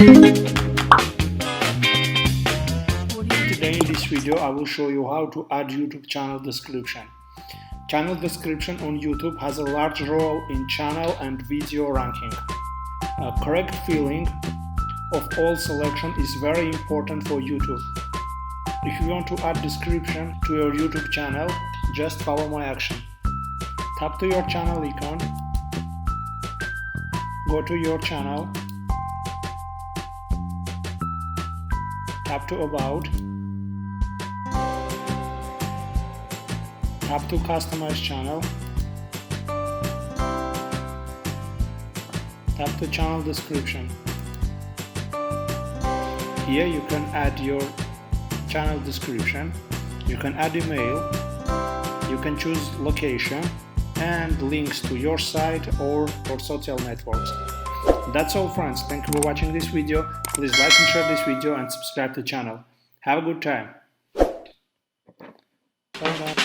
Today in this video I will show you how to add YouTube channel description. Channel description on YouTube has a large role in channel and video ranking. A correct filling of all selection is very important for YouTube. If you want to add description to your YouTube channel, just follow my action. Tap to your channel icon, go to your channel, tap to About, tap to Customize Channel, tap to Channel Description. Here you can add your channel description, you can add email, you can choose location and links to your site or social networks. That's all, friends. Thank you for watching this video. Please like and share this video and subscribe to the channel. Have a good time. Bye-bye.